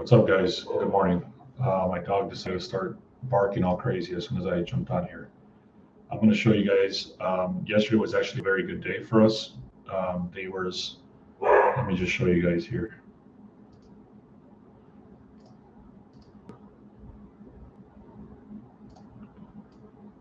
What's up, guys? Good morning. My dog decided to start barking all crazy as soon as I jumped on here. I'm going to show you guys. Yesterday was actually a very good day for us. Let me just show you guys here.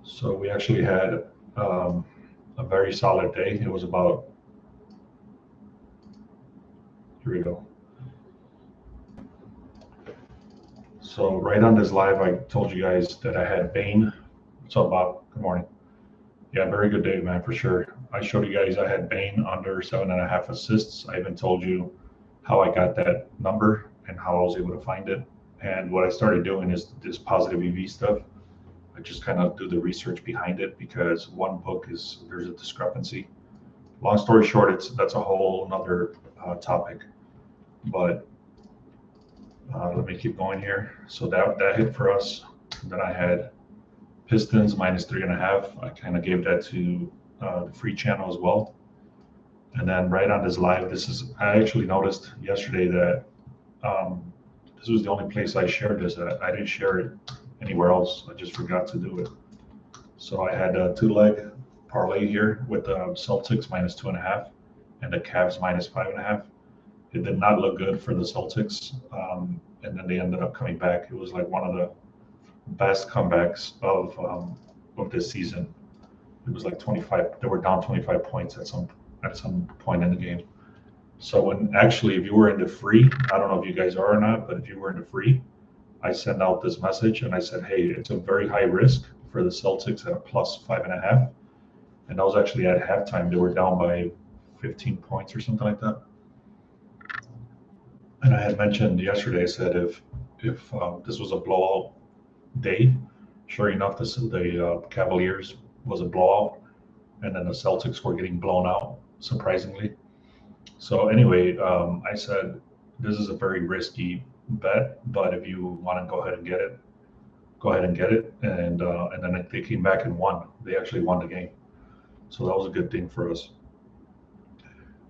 So we actually had a very solid day. It was about, here we go. So right on this live, I told you guys that I had Bane. What's up, Bob? Good morning. Yeah, very good day, man, for sure. I showed you guys I had Bane under 7.5 assists. I even told you how I got that number and how I was able to find it. And what I started doing is this positive EV stuff. I just kind of do the research behind it because one book there's a discrepancy. Long story short, that's a whole another topic. But let me keep going here. So that hit for us. Then I had Pistons -3.5. I kind of gave that to the free channel as well. And then right on this live, I actually noticed yesterday that this was the only place I shared this at. I didn't share it anywhere else. I just forgot to do it. So I had a 2-leg parlay here with the Celtics -2.5 and the Cavs -5.5. It did not look good for the Celtics, and then they ended up coming back. It was like one of the best comebacks of this season. It was like 25. They were down 25 points at some point in the game. So if you were in the free, I don't know if you guys are or not, but if you were in the free, I sent out this message and I said, hey, it's a very high risk for the Celtics at a +5.5. And that was actually at halftime. They were down by 15 points or something like that. And I had mentioned yesterday, I said if this was a blowout day, sure enough, the Cavaliers was a blowout, and then the Celtics were getting blown out, surprisingly. So anyway, I said this is a very risky bet, but if you want to go ahead and get it, go ahead and get it. And then they came back and won. They actually won the game, so that was a good thing for us.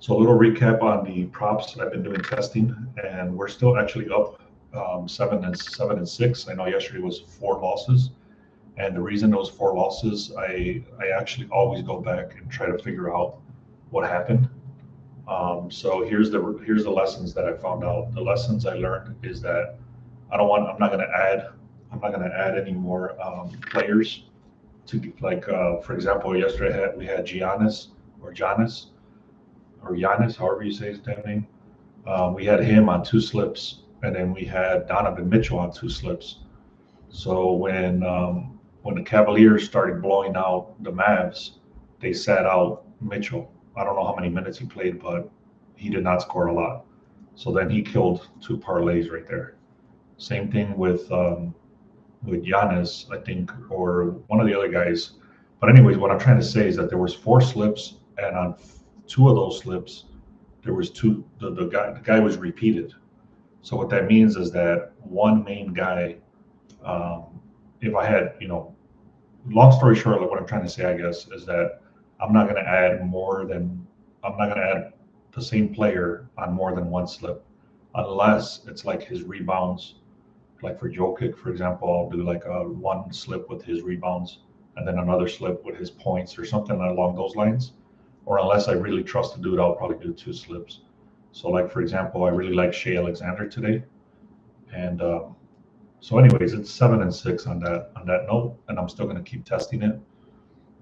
So a little recap on the props. I've been doing testing, and we're still actually up 7-6. I know yesterday was 4 losses, and the reason those 4 losses, I actually always go back and try to figure out what happened. So here's the lessons that I found out. The lessons I learned is that I'm not going to add any more players to, like for example, yesterday we had Giannis, however you say his damn name. We had him on 2 slips, and then we had Donovan Mitchell on 2 slips. So when the Cavaliers started blowing out the Mavs, they sat out Mitchell. I don't know how many minutes he played, but he did not score a lot. So then he killed 2 parlays right there. Same thing with Giannis, I think, or one of the other guys. But anyways, what I'm trying to say is that there was 4 slips, and on 2 of those slips, there was 2. The guy was repeated. So what that means is that one main guy. If I had, long story short, like what I'm trying to say, I guess, is that I'm not going to add the same player on more than 1 slip, unless it's like his rebounds. Like for Jokic, for example, I'll do like a 1 slip with his rebounds, and then another slip with his points or something along those lines. Or unless I really trust the dude, I'll probably do 2 slips. So like, for example, I really like Shai Alexander today. And so anyways, it's 7-6 on that note, and I'm still going to keep testing it.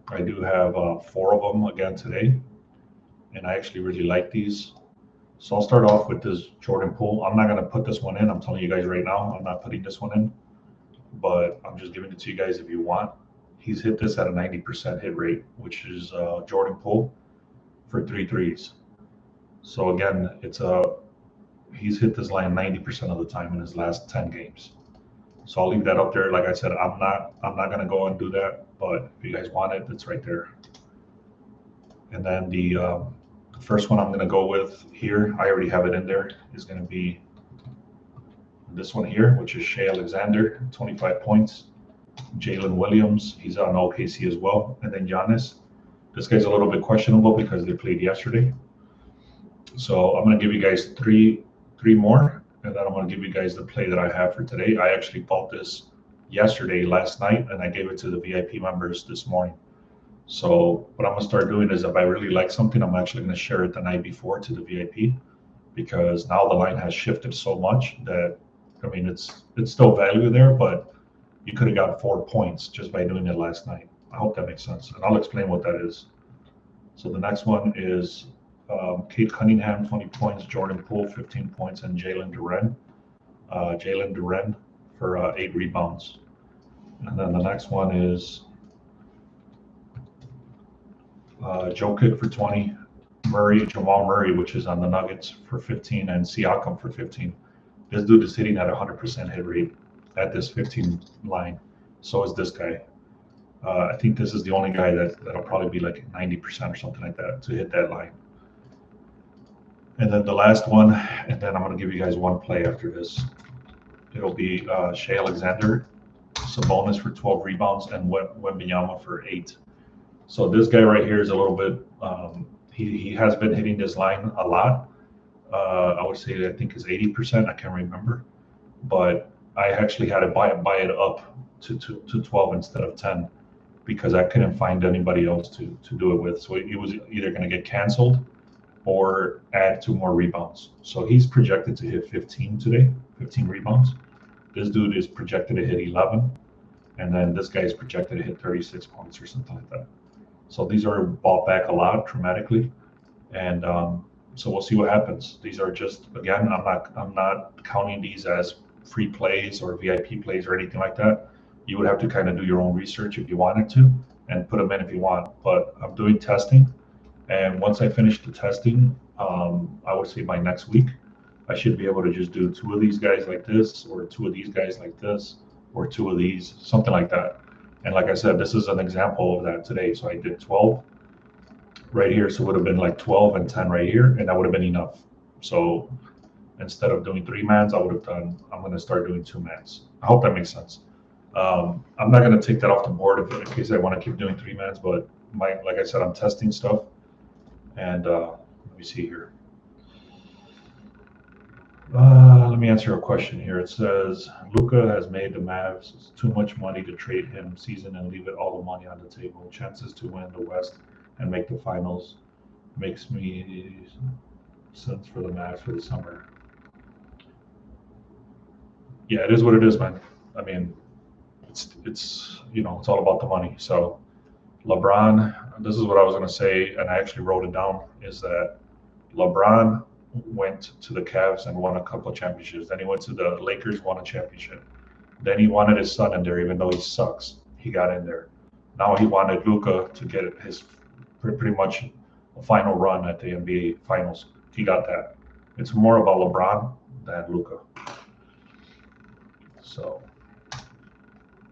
I do have 4 of them again today, and I actually really like these. So I'll start off with this Jordan Poole. I'm not going to put this one in. I'm telling you guys right now, I'm not putting this one in, but I'm just giving it to you guys if you want. He's hit this at a 90% hit rate, which is Jordan Poole for 3 threes. So again, he's hit this line 90% of the time in his last 10 games. So I'll leave that up there. Like I said, I'm not going to go and do that, but if you guys want it, it's right there. And then the first one I'm going to go with here, I already have it in there, is going to be this one here, which is Shai Alexander, 25 points. Jalen Williams, he's on OKC as well. And then Giannis. This guy's a little bit questionable because they played yesterday. So I'm going to give you guys three more, and then I'm going to give you guys the play that I have for today. I actually bought this last night, and I gave it to the VIP members this morning. So what I'm going to start doing is if I really like something, I'm actually going to share it the night before to the VIP, because now the line has shifted so much that, I mean, it's still value there, but you could have got 4 points just by doing it last night. I hope that makes sense, and I'll explain what that is. So the next one is Kate Cunningham, 20 points, Jordan Poole, 15 points, and Jalen Duren. Jalen Duren for 8 rebounds. And then the next one is Jokic for 20, Jamal Murray, which is on the Nuggets, for 15, and Siakam for 15. This dude is hitting at 100% hit rate at this 15 line. So is this guy. I think this is the only guy that'll probably be like 90% or something like that to hit that line. And then the last one, and then I'm going to give you guys one play after this. It'll be Shai Alexander, Sabonis for 12 rebounds, and Wembanyama for 8. So this guy right here is a little bit, he has been hitting this line a lot. I would say I think is 80%, I can't remember. But I actually had to buy it up to 12 instead of 10, because I couldn't find anybody else to do it with. So it was either going to get canceled or add 2 more rebounds. So he's projected to hit 15 today, 15 rebounds. This dude is projected to hit 11. And then this guy is projected to hit 36 points or something like that. So these are bought back a lot dramatically. And so we'll see what happens. These are just, again, I'm not counting these as free plays or VIP plays or anything like that. You would have to kind of do your own research if you wanted to and put them in if you want. But I'm doing testing, and once I finish the testing, I would say by next week, I should be able to just do 2 of these guys like this, or 2 of these guys like this, or 2 of these, something like that. And like I said, this is an example of that today. So I did 12 right here, so it would have been like 12 and 10 right here, and that would have been enough. So instead of doing 3-mans, I'm going to start doing 2-mans. I hope that makes sense. I'm not going to take that off the board in case I want to keep doing 3-mans, but like I said, I'm testing stuff. And let me see here. Let me answer a question here. It says, Luka has made the Mavs too much money to trade him season and leave it all the money on the table. Chances to win the West and make the finals makes me sense for the Mavs for the summer. Yeah, it is what it is, man. I mean, it's it's all about the money. So LeBron, this is what I was going to say, and I actually wrote it down, is that LeBron went to the Cavs and won a couple of championships. Then he went to the Lakers, won a championship. Then he wanted his son in there, even though he sucks. He got in there. Now he wanted Luka to get his pretty much a final run at the NBA Finals. He got that. It's more about LeBron than Luka. So,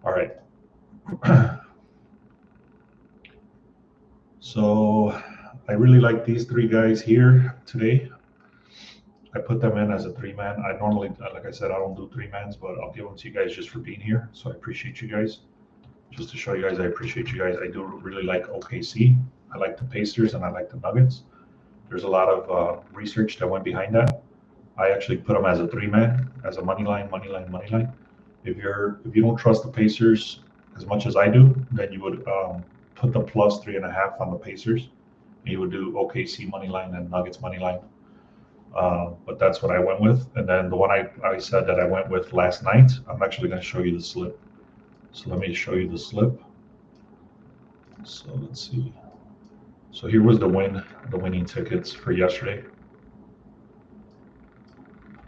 all right. So I really like these 3 guys here today. I put them in as a 3-man. I normally, like I said, I don't do 3-mans, but I'll give them to you guys just for being here. So I appreciate you guys. Just to show you guys, I appreciate you guys. I do really like OKC. I like the Pacers and I like the Nuggets. There's a lot of research that went behind that. I actually put them as a 3-man, as a money line. If you don't trust the Pacers as much as I do, then you would put the plus 3.5 on the Pacers. And you would do OKC money line and Nuggets money line. But that's what I went with. And then the one I said that I went with last night, I'm actually going to show you the slip. So let me show you the slip. So let's see. So here was the winning tickets for yesterday.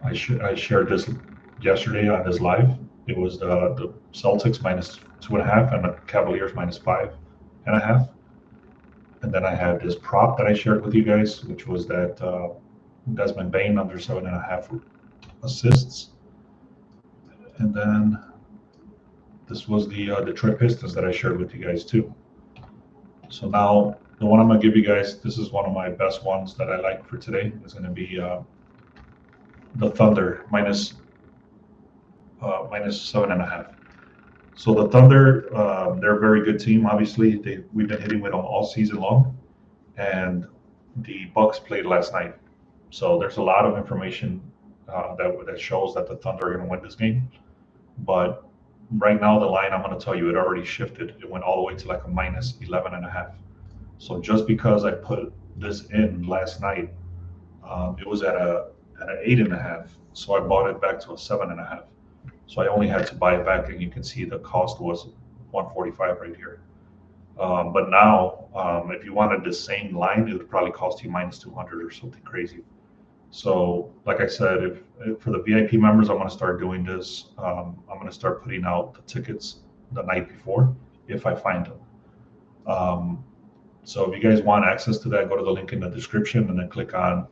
I shared this yesterday on this live. It was the Celtics minus 2.5 and the Cavaliers minus 5.5. And then I had this prop that I shared with you guys, which was that Desmond Bane under 7.5 assists. And then this was the Detroit Pistons that I shared with you guys too. So now the one I'm gonna give you guys, this is one of my best ones that I like for today. It's gonna be the Thunder minus 7.5. So the Thunder, they're a very good team. Obviously, we've been hitting with them all season long, and the Bucks played last night. So there's a lot of information that shows that the Thunder are going to win this game. But right now, the line, I'm going to tell you, it already shifted. It went all the way to like a minus 11.5. So just because I put this in last night, it was at an 8.5. So I bought it back to a 7.5. So I only had to buy it back, and you can see the cost was 145 right here. But now, if you wanted the same line, it would probably cost you minus 200 or something crazy. So, like I said, if for the VIP members, I'm going to start doing this. I'm going to start putting out the tickets the night before if I find them. So if you guys want access to that, go to the link in the description and then click on.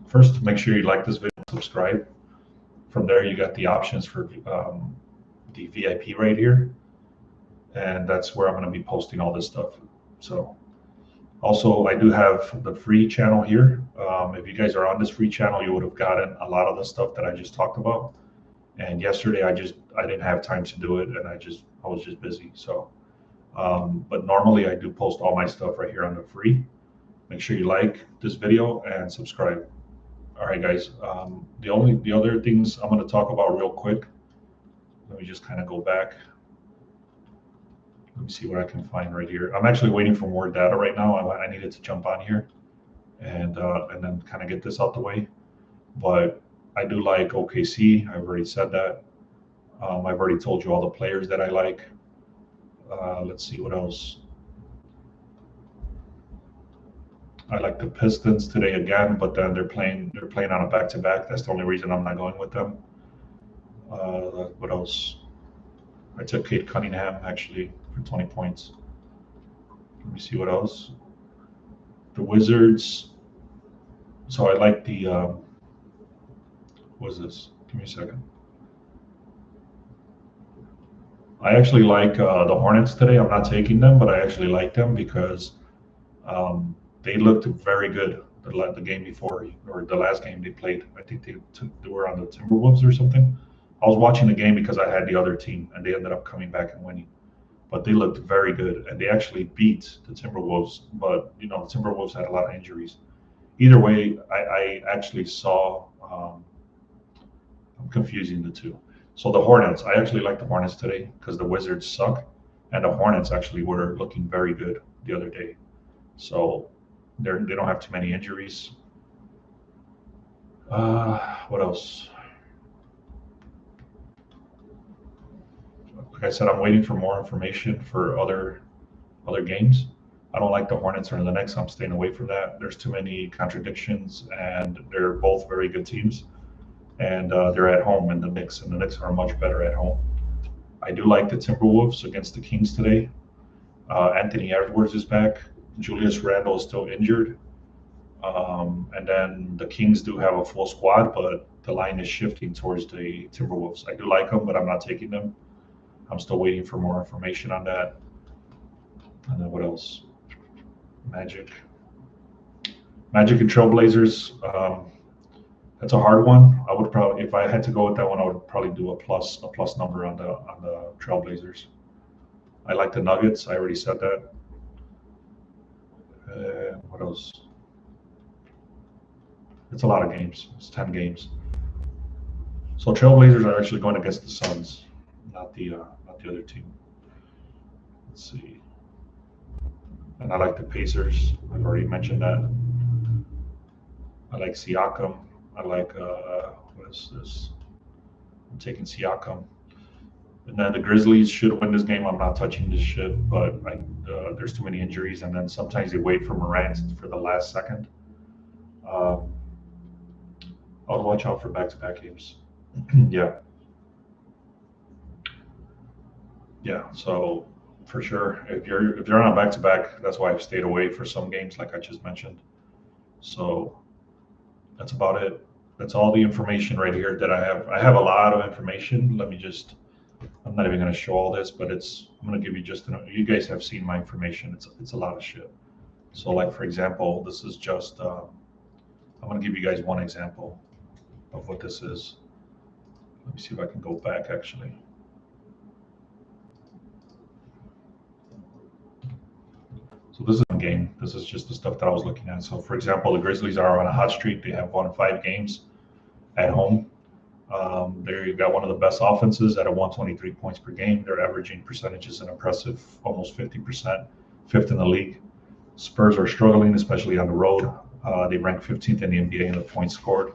First, make sure you like this video and subscribe. From there, you got the options for the VIP right here. And that's where I'm going to be posting all this stuff. So also, I do have the free channel here. If you guys are on this free channel, you would have gotten a lot of the stuff that I just talked about. And yesterday, I didn't have time to do it, and I was just busy. So, but normally I do post all my stuff right here on the free. Make sure you like this video and subscribe. All right, guys. The other things I'm going to talk about real quick. Let me just kind of go back. Let me see what I can find right here. I'm actually waiting for more data right now. I needed to jump on here and then kind of get this out the way. But I do like OKC. I've already said that. I've already told you all the players that I like. Let's see what else. I like the Pistons today again, but then they're playing on a back-to-back. That's the only reason I'm not going with them. What else? I took Cade Cunningham actually for 20 points. Let me see what else. The Wizards. So I like the. What is this? Give me a second. I actually like the Hornets today. I'm not taking them, but I actually like them because they looked very good the game before, or the last game they played. I think they were on the Timberwolves or something. I was watching the game because I had the other team, and they ended up coming back and winning. But they looked very good, and they actually beat the Timberwolves. But the Timberwolves had a lot of injuries. Either way, I actually saw. I'm confusing the two. So the Hornets, I actually like the Hornets today because the Wizards suck, and the Hornets actually were looking very good the other day. So they don't have too many injuries. What else? Like I said, I'm waiting for more information for other games. I don't like the Hornets or the Knicks. I'm staying away from that. There's too many contradictions, and they're both very good teams. And they're at home in the Knicks, and the Knicks are much better at home. I do like the Timberwolves against the Kings today. Anthony Edwards is back. Julius Randle is still injured. And then the Kings do have a full squad, but the line is shifting towards the Timberwolves. I do like them, but I'm not taking them. I'm still waiting for more information on that. And then what else? Magic and Trailblazers. That's a hard one. I would probably, if I had to go with that one, I would probably do a plus number on the Trailblazers. I like the Nuggets. I already said that. What else? It's a lot of games. It's 10 games. So Trailblazers are actually going against the Suns, not the other team. Let's see. And I like the Pacers. I've already mentioned that. I like Siakam. I like what is this? I'm taking Siakam. And then the Grizzlies should win this game. I'm not touching this shit, but there's too many injuries, and then sometimes they wait for Morant for the last second. I'll watch out for back-to-back games. Yeah. So for sure, if you're on a back-to-back, that's why I've stayed away for some games, like I just mentioned. So that's about it. That's all the information right here that I have. I have a lot of information. I'm not even going to show all this, but I'm going to give you you guys have seen my information. It's a lot of shit. So like, for example, this is just, I'm going to give you guys one example of what this is. Let me see if I can go back actually. So this is a game. This is just the stuff that I was looking at. So for example, the Grizzlies are on a hot streak. They have won 5 games. at home. There you got one of the best offenses at a 123 points per game. Their averaging percentages an impressive almost 50%, fifth in the league. Spurs are struggling, especially on the road. They rank 15th in the NBA in the points scored.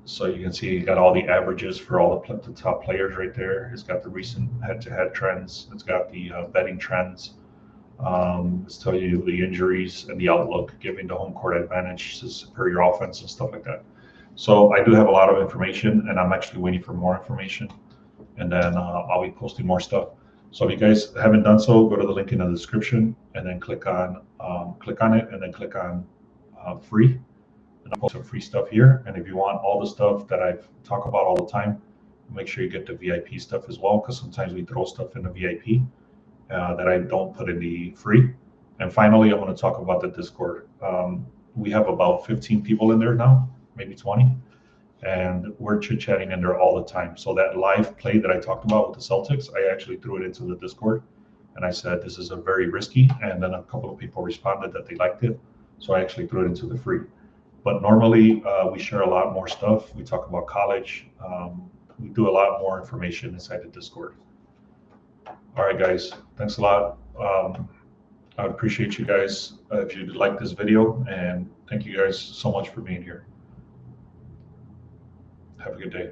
So you can see you got all the averages for all the top players right there. It's got the recent head-to-head trends. It's got the betting trends. It's telling you the injuries and the outlook, giving the home court advantage to superior offense and stuff like that. So I do have a lot of information, and I'm actually waiting for more information. And then I'll be posting more stuff. So if you guys haven't done so, go to the link in the description and then click on it, and then click on free. And I'll post some free stuff here. And if you want all the stuff that I talk about all the time, make sure you get the VIP stuff as well, because sometimes we throw stuff in the VIP that I don't put in the free. And finally, I want to talk about the Discord. We have about 15 people in there now, maybe 20, and we're chit-chatting in there all the time. So that live play that I talked about with the Celtics, I actually threw it into the Discord, and I said this is a very risky, and then a couple of people responded that they liked it, so I actually threw it into the free. But normally we share a lot more stuff. We talk about college. We do a lot more information inside the Discord. All right, guys, thanks a lot. I would appreciate you guys if you like this video, and thank you guys so much for being here. Have a good day.